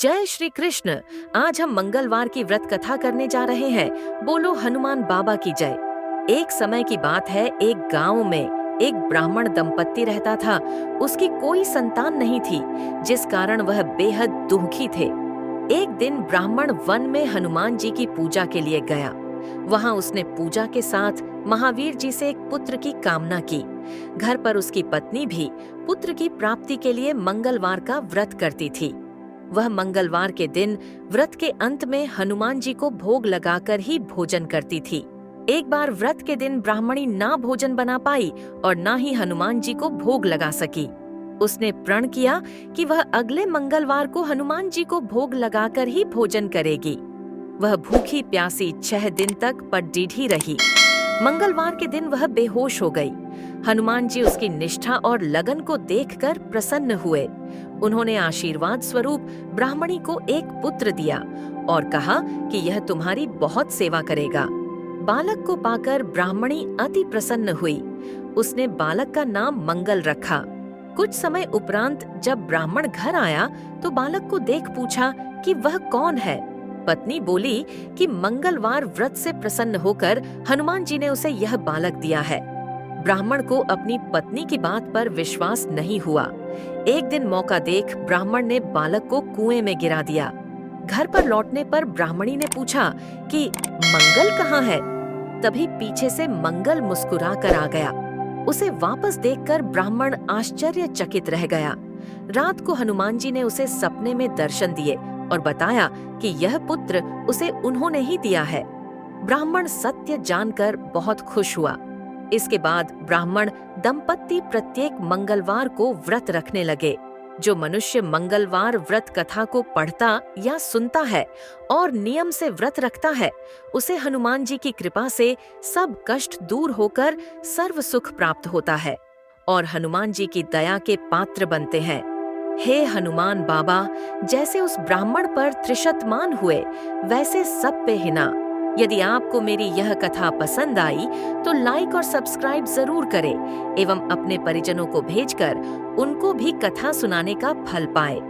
जय श्री कृष्ण। आज हम मंगलवार की व्रत कथा करने जा रहे हैं। बोलो हनुमान बाबा की जय। एक समय की बात है, एक गांव में एक ब्राह्मण दंपत्ति रहता था। उसकी कोई संतान नहीं थी, जिस कारण वह बेहद दुखी थे। एक दिन ब्राह्मण वन में हनुमान जी की पूजा के लिए गया। वहां उसने पूजा के साथ महावीर जी से एक पुत्र की कामना की। घर पर उसकी पत्नी भी पुत्र की प्राप्ति के लिए मंगलवार का व्रत करती थी। वह मंगलवार के दिन व्रत के अंत में हनुमान जी को भोग लगाकर ही भोजन करती थी। एक बार व्रत के दिन ब्राह्मणी ना भोजन बना पाई और ना ही हनुमान जी को भोग लगा सकी। उसने प्रण किया कि वह अगले मंगलवार को हनुमान जी को भोग लगाकर ही भोजन करेगी। वह भूखी प्यासी 6 दिन तक पडडीढी रही। मंगलवार के दिन वह बेहोश हो गई। हनुमान जी उसकी निष्ठा और लगन को देखकर प्रसन्न हुए। उन्होंने आशीर्वाद स्वरूप ब्राह्मणी को एक पुत्र दिया और कहा कि यह तुम्हारी बहुत सेवा करेगा। बालक को पाकर ब्राह्मणी अति प्रसन्न हुई। उसने बालक का नाम मंगल रखा। कुछ समय उपरांत जब ब्राह्मण घर आया तो बालक को देख पूछा कि वह कौन है। पत्नी बोली कि मंगलवार व्रत से प्रसन्न होकर हनुमान जी ने उसे यह बालक दिया है। ब्राह्मण को अपनी पत्नी की बात पर विश्वास नहीं हुआ। एक दिन मौका देख ब्राह्मण ने बालक को कुएं में गिरा दिया। घर पर लौटने पर ब्राह्मणी ने पूछा कि मंगल कहाँ है। तभी पीछे से मंगल मुस्कुरा कर आ गया। उसे वापस देखकर ब्राह्मण आश्चर्यचकित रह गया। रात को हनुमान जी ने उसे सपने में दर्शन दिए और बताया कि यह पुत्र उसे उन्होंने ही दिया है। ब्राह्मण सत्य जानकर बहुत खुश हुआ। इसके बाद ब्राह्मण दंपत्ति प्रत्येक मंगलवार को व्रत रखने लगे। जो मनुष्य मंगलवार व्रत कथा को पढ़ता या सुनता है और नियम से व्रत रखता है, उसे हनुमान जी की कृपा से सब कष्ट दूर होकर सर्व सुख प्राप्त होता है और हनुमान जी की दया के पात्र बनते हैं। हे हनुमान बाबा, जैसे उस ब्राह्मण पर त्रिशतमान हुए, वैसे सब पे हिना। यदि आपको मेरी यह कथा पसंद आई तो लाइक और सब्सक्राइब जरूर करें एवं अपने परिजनों को भेजकर उनको भी कथा सुनाने का फल पाएं।